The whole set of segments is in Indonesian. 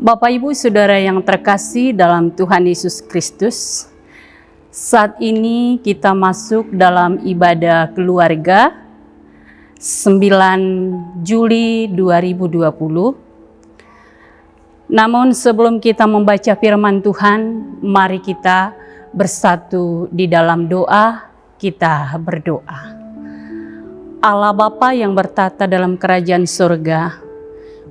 Bapak Ibu Saudara yang terkasih dalam Tuhan Yesus Kristus, saat ini kita masuk dalam ibadah keluarga 9 Juli 2020. Namun sebelum kita membaca firman Tuhan, mari kita bersatu di dalam doa. Kita berdoa. Allah Bapa yang bertata dalam kerajaan surga,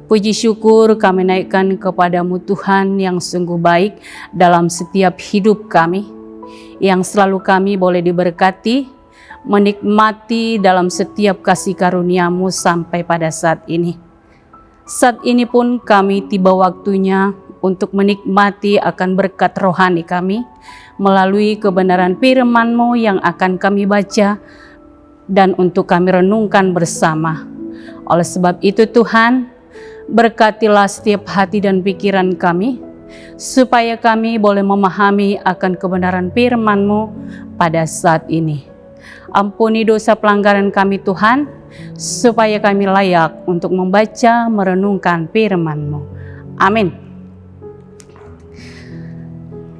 puji syukur kami naikkan kepadamu Tuhan yang sungguh baik dalam setiap hidup kami, yang selalu kami boleh diberkati, menikmati dalam setiap kasih karunia-Mu sampai pada saat ini. Saat ini pun kami tiba waktunya untuk menikmati akan berkat rohani kami melalui kebenaran firman-Mu yang akan kami baca dan untuk kami renungkan bersama. Oleh sebab itu Tuhan, berkatilah setiap hati dan pikiran kami, supaya kami boleh memahami akan kebenaran firman-Mu pada saat ini. Ampuni dosa pelanggaran kami Tuhan, supaya kami layak untuk membaca, merenungkan firman-Mu. Amin.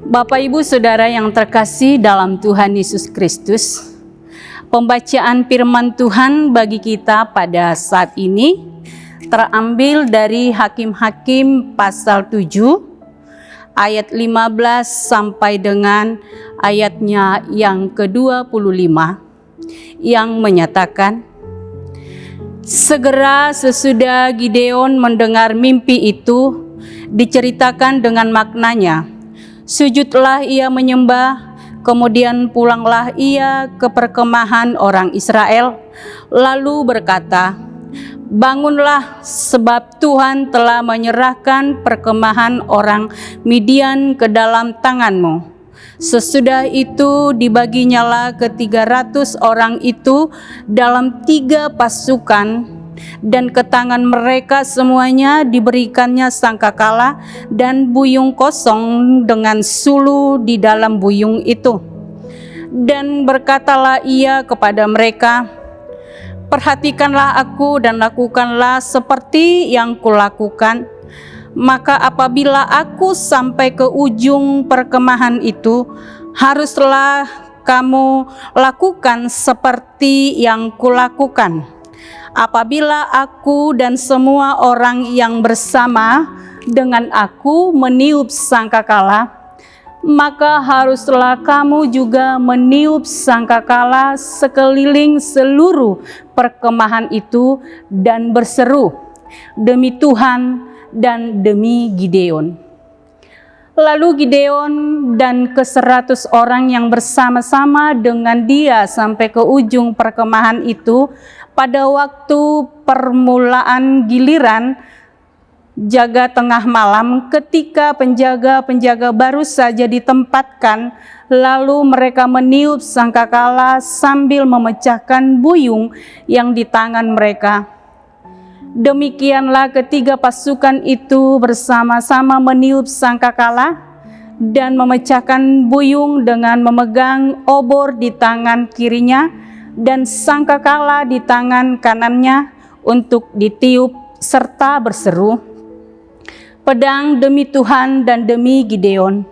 Bapak Ibu Saudara yang terkasih dalam Tuhan Yesus Kristus, pembacaan firman Tuhan bagi kita pada saat ini terambil dari Hakim-Hakim pasal 7 ayat 15 sampai dengan ayatnya yang ke-25 yang menyatakan, segera sesudah Gideon mendengar mimpi itu diceritakan dengan maknanya, sujudlah ia menyembah, kemudian pulanglah ia ke perkemahan orang Israel, lalu berkata, bangunlah, sebab Tuhan telah menyerahkan perkemahan orang Midian ke dalam tanganmu. Sesudah itu dibaginyalah ke 300 orang itu dalam 3 pasukan, dan ke tangan mereka semuanya diberikannya sangkakala dan buyung kosong dengan sulu di dalam buyung itu. Dan berkatalah ia kepada mereka, perhatikanlah aku dan lakukanlah seperti yang kulakukan. Maka apabila aku sampai ke ujung perkemahan itu, haruslah kamu lakukan seperti yang kulakukan. Apabila aku dan semua orang yang bersama dengan aku meniup sangkakala, maka haruslah kamu juga meniup sangkakala sekeliling seluruh perkemahan itu dan berseru, demi Tuhan dan demi Gideon. Lalu Gideon dan ke-100 orang yang bersama-sama dengan dia sampai ke ujung perkemahan itu pada waktu permulaan giliran jaga tengah malam, ketika penjaga-penjaga baru saja ditempatkan, lalu mereka meniup sangkakala sambil memecahkan buyung yang di tangan mereka. Demikianlah ketiga pasukan itu bersama-sama meniup sangkakala dan memecahkan buyung dengan memegang obor di tangan kirinya dan sangkakala di tangan kanannya untuk ditiup serta berseru, pedang demi Tuhan dan demi Gideon.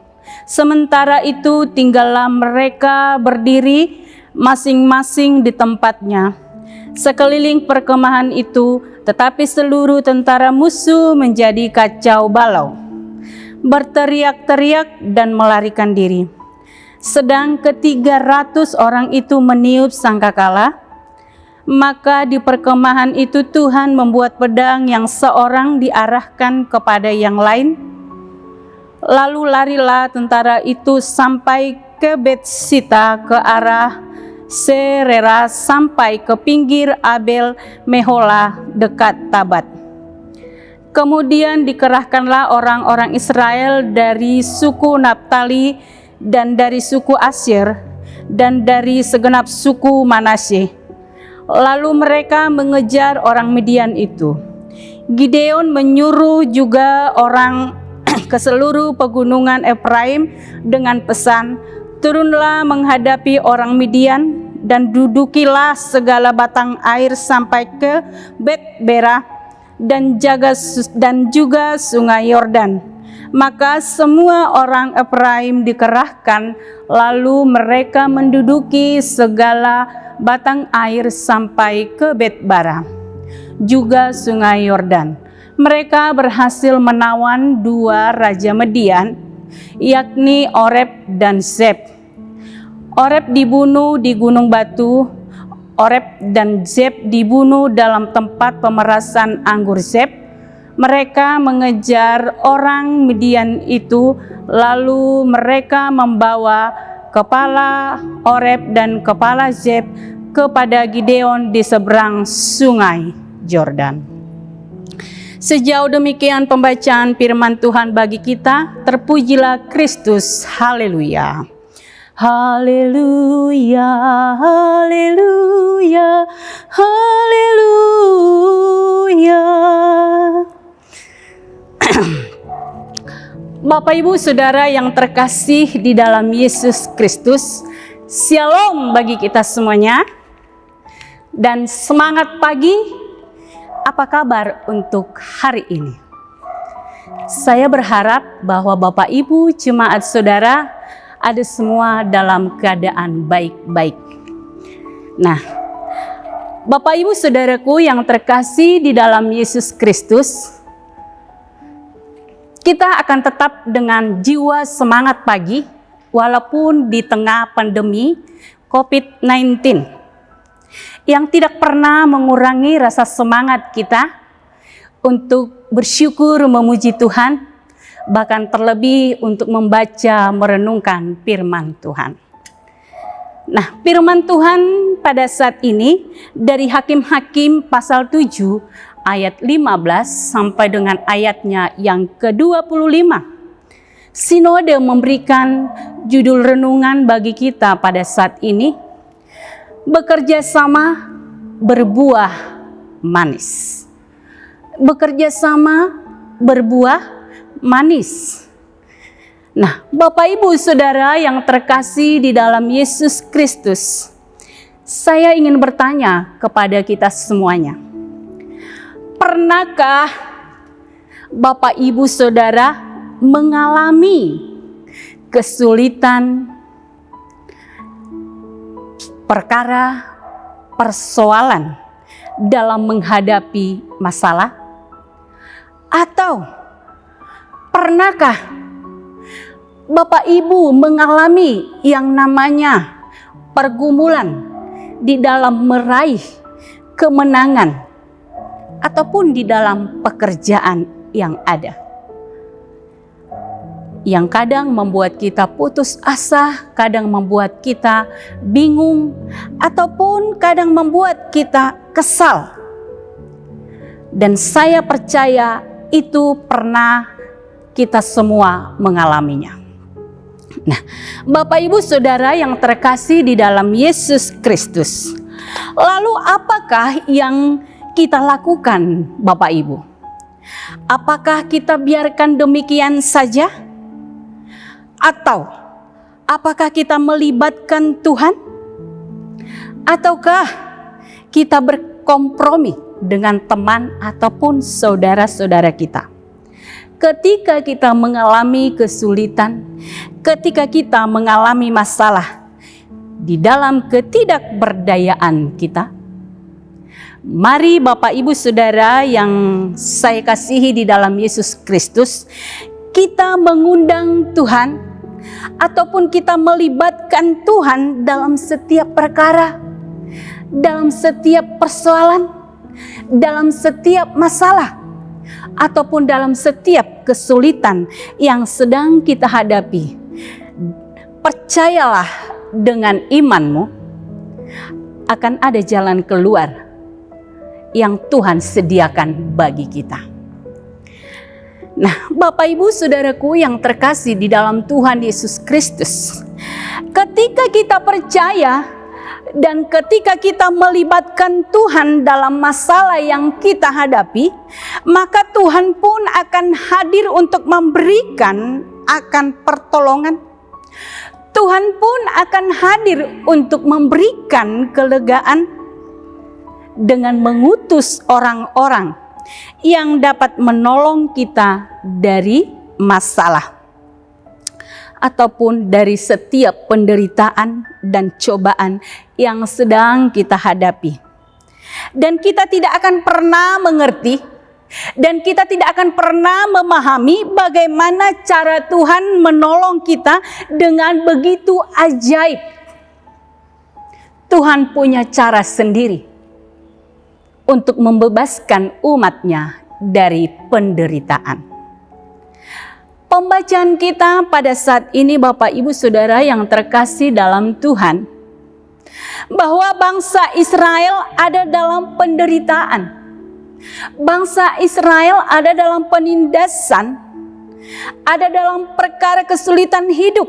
Sementara itu tinggallah mereka berdiri masing-masing di tempatnya sekeliling perkemahan itu, tetapi seluruh tentara musuh menjadi kacau balau, berteriak-teriak dan melarikan diri. Sedang ke-300 orang itu meniup sangkakala, maka di perkemahan itu Tuhan membuat pedang yang seorang diarahkan kepada yang lain. Lalu larilah tentara itu sampai ke Betsita ke arah Serera sampai ke pinggir Abel Mehola dekat Tabat. Kemudian dikerahkanlah orang-orang Israel dari suku Naptali dan dari suku Asyir dan dari segenap suku Manasye. Lalu mereka mengejar orang Midian itu. Gideon menyuruh juga orang ke seluruh pegunungan Efraim dengan pesan, turunlah menghadapi orang Midian dan dudukilah segala batang air sampai ke Bet-Bera dan juga sungai Yordan. Maka semua orang Efraim dikerahkan, lalu mereka menduduki segala batang air sampai ke Betbara, juga sungai Yordan. Mereka berhasil menawan dua raja Median, yakni Oreb dan Zeb. Oreb dibunuh di Gunung Batu. Oreb dan Zeb dibunuh dalam tempat pemerasan anggur Zeb. Mereka mengejar orang Midian itu, lalu mereka membawa kepala Oreb dan kepala Zeb kepada Gideon di seberang sungai Yordan. Sejauh demikian pembacaan firman Tuhan bagi kita. Terpujilah Kristus. Haleluya. Haleluya, haleluya, haleluya. Bapak Ibu Saudara yang terkasih di dalam Yesus Kristus, Shalom bagi kita semuanya. Dan semangat pagi, apa kabar untuk hari ini? Saya berharap bahwa Bapak Ibu jemaat saudara ada semua dalam keadaan baik-baik. Nah, Bapak Ibu Saudaraku yang terkasih di dalam Yesus Kristus, kita akan tetap dengan jiwa semangat pagi walaupun di tengah pandemi COVID-19 yang tidak pernah mengurangi rasa semangat kita untuk bersyukur memuji Tuhan, bahkan terlebih untuk membaca merenungkan firman Tuhan. Nah, firman Tuhan pada saat ini dari Hakim-Hakim pasal 7 ayat 15 sampai dengan ayatnya yang ke-25. Sinode memberikan judul renungan bagi kita pada saat ini, bekerja sama berbuah manis. Bekerja sama berbuah manis. Nah, Bapak Ibu Saudara yang terkasih di dalam Yesus Kristus, saya ingin bertanya kepada kita semuanya. Pernahkah Bapak Ibu Saudara mengalami kesulitan, perkara, persoalan dalam menghadapi masalah? Atau pernahkah Bapak Ibu mengalami yang namanya pergumulan di dalam meraih kemenangan ataupun di dalam pekerjaan yang ada, yang kadang membuat kita putus asa, kadang membuat kita bingung, ataupun kadang membuat kita kesal? Dan saya percaya itu pernah kita semua mengalaminya. Nah, Bapak Ibu Saudara yang terkasih di dalam Yesus Kristus, lalu apakah yang kita lakukan Bapak Ibu? Apakah kita biarkan demikian saja? Atau apakah kita melibatkan Tuhan? Ataukah kita berkompromi dengan teman ataupun saudara-saudara kita? Ketika kita mengalami kesulitan, ketika kita mengalami masalah di dalam ketidakberdayaan kita, mari Bapak Ibu Saudara yang saya kasihi di dalam Yesus Kristus, kita mengundang Tuhan ataupun kita melibatkan Tuhan dalam setiap perkara, dalam setiap persoalan, dalam setiap masalah, ataupun dalam setiap kesulitan yang sedang kita hadapi. Percayalah dengan imanmu akan ada jalan keluar yang Tuhan sediakan bagi kita. Nah, Bapak Ibu Saudaraku yang terkasih di dalam Tuhan Yesus Kristus, ketika kita percaya dan ketika kita melibatkan Tuhan dalam masalah yang kita hadapi, maka Tuhan pun akan hadir untuk memberikan akan pertolongan. Tuhan pun akan hadir untuk memberikan kelegaan dengan mengutus orang-orang yang dapat menolong kita dari masalah ataupun dari setiap penderitaan dan cobaan yang sedang kita hadapi. Dan kita tidak akan pernah mengerti dan kita tidak akan pernah memahami bagaimana cara Tuhan menolong kita dengan begitu ajaib. Tuhan punya cara sendiri untuk membebaskan umatnya dari penderitaan. Pembacaan kita pada saat ini Bapak Ibu Saudara yang terkasih dalam Tuhan, bahwa bangsa Israel ada dalam penderitaan. Bangsa Israel ada dalam penindasan, ada dalam perkara kesulitan hidup,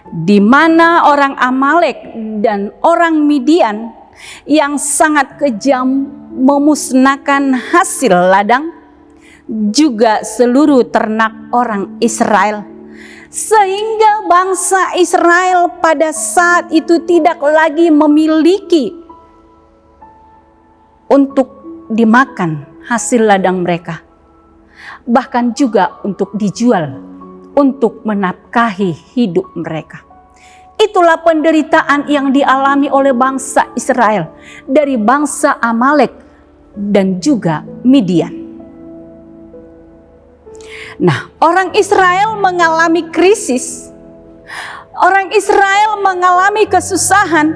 di mana orang Amalek dan orang Midian yang sangat kejam memusnahkan hasil ladang, juga seluruh ternak orang Israel, sehingga bangsa Israel pada saat itu tidak lagi memiliki untuk dimakan hasil ladang mereka, bahkan juga untuk dijual untuk menafkahi hidup mereka. Itulah penderitaan yang dialami oleh bangsa Israel dari bangsa Amalek dan juga Midian. Nah, orang Israel mengalami krisis. Orang Israel mengalami kesusahan.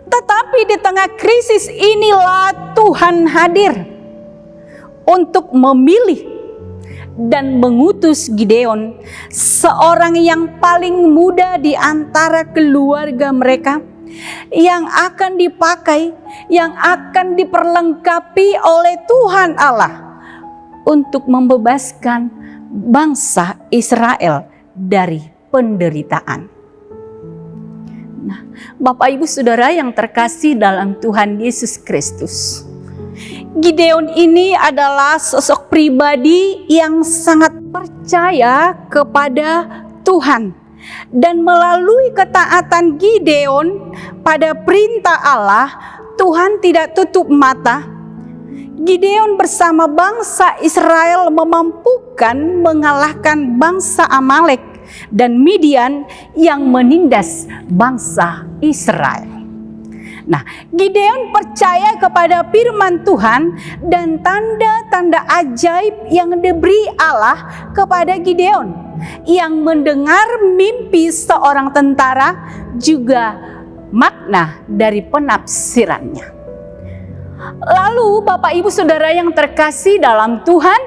Tetapi di tengah krisis inilah Tuhan hadir untuk memilih dan mengutus Gideon, seorang yang paling muda di antara keluarga mereka, yang akan dipakai, yang akan diperlengkapi oleh Tuhan Allah untuk membebaskan bangsa Israel dari penderitaan. Nah, Bapak Ibu Saudara yang terkasih dalam Tuhan Yesus Kristus, Gideon ini adalah sosok pribadi yang sangat percaya kepada Tuhan. Dan melalui ketaatan Gideon pada perintah Allah, Tuhan tidak tutup mata. Gideon bersama bangsa Israel memampukan mengalahkan bangsa Amalek dan Midian yang menindas bangsa Israel. Nah, Gideon percaya kepada firman Tuhan dan tanda-tanda ajaib yang diberi Allah kepada Gideon, yang mendengar mimpi seorang tentara, juga makna dari penafsirannya. Lalu Bapak Ibu Saudara yang terkasih dalam Tuhan,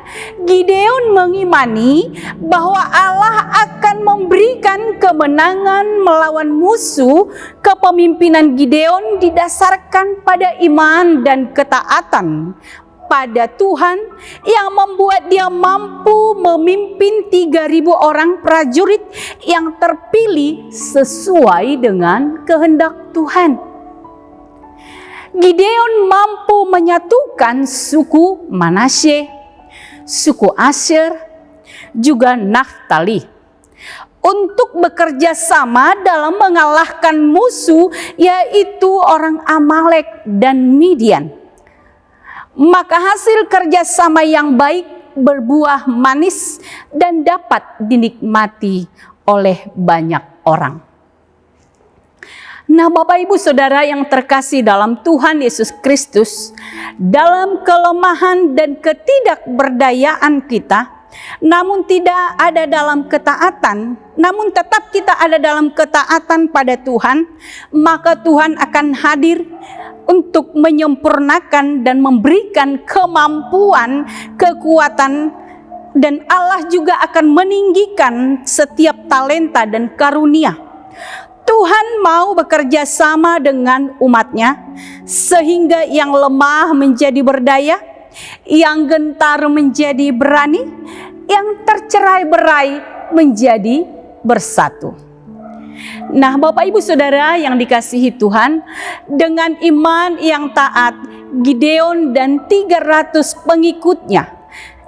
Gideon mengimani bahwa Allah akan memberikan kemenangan melawan musuh. Kepemimpinan Gideon didasarkan pada iman dan ketaatan pada Tuhan yang membuat dia mampu memimpin 3.000 orang prajurit yang terpilih sesuai dengan kehendak Tuhan. Gideon mampu menyatukan suku Manasye, suku Asher, juga Naftali untuk bekerja sama dalam mengalahkan musuh, yaitu orang Amalek dan Midian. Maka hasil kerjasama yang baik berbuah manis dan dapat dinikmati oleh banyak orang. Nah, Bapak Ibu Saudara yang terkasih dalam Tuhan Yesus Kristus, dalam kelemahan dan ketidakberdayaan kita, namun tidak ada dalam ketaatan, namun tetap kita ada dalam ketaatan pada Tuhan, maka Tuhan akan hadir untuk menyempurnakan dan memberikan kemampuan, kekuatan, dan Allah juga akan meninggikan setiap talenta dan karunia. Tuhan mau bekerja sama dengan umatnya, sehingga yang lemah menjadi berdaya, yang gentar menjadi berani, yang tercerai-berai menjadi bersatu. Nah, Bapak Ibu Saudara yang dikasihi Tuhan, dengan iman yang taat, Gideon dan 300 pengikutnya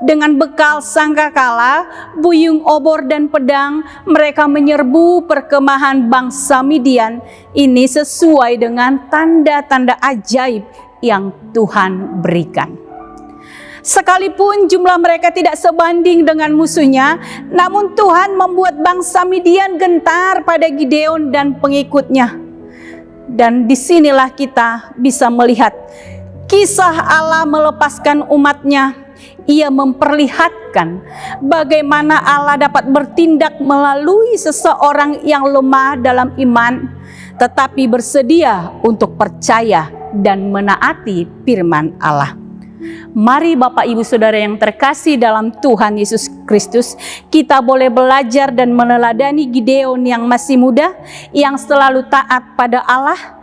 dengan bekal sangkakala, buyung obor dan pedang, mereka menyerbu perkemahan bangsa Midian. Ini sesuai dengan tanda-tanda ajaib yang Tuhan berikan. Sekalipun jumlah mereka tidak sebanding dengan musuhnya, namun Tuhan membuat bangsa Midian gentar pada Gideon dan pengikutnya. Dan disinilah kita bisa melihat kisah Allah melepaskan umatnya. Ia memperlihatkan bagaimana Allah dapat bertindak melalui seseorang yang lemah dalam iman, tetapi bersedia untuk percaya dan menaati firman Allah. Mari Bapak Ibu Saudara yang terkasih dalam Tuhan Yesus Kristus, kita boleh belajar dan meneladani Gideon yang masih muda, yang selalu taat pada Allah.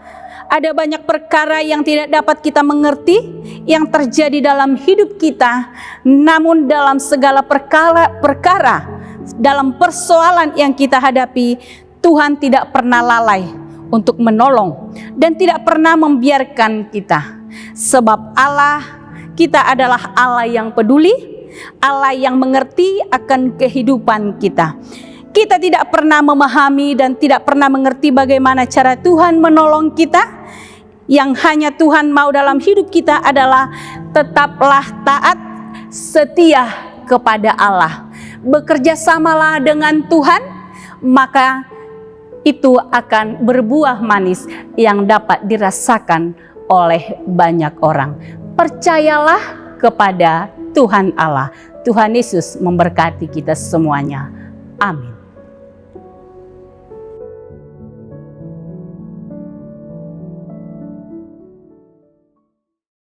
Ada banyak perkara yang tidak dapat kita mengerti yang terjadi dalam hidup kita, namun dalam segala perkara dalam persoalan yang kita hadapi, Tuhan tidak pernah lalai untuk menolong dan tidak pernah membiarkan kita. Sebab Allah kita adalah Allah yang peduli, Allah yang mengerti akan kehidupan kita. Kita tidak pernah memahami dan tidak pernah mengerti bagaimana cara Tuhan menolong kita. Yang hanya Tuhan mau dalam hidup kita adalah tetaplah taat, setia kepada Allah. Bekerja samalah dengan Tuhan, maka itu akan berbuah manis yang dapat dirasakan oleh banyak orang. Percayalah kepada Tuhan Allah. Tuhan Yesus memberkati kita semuanya. Amin.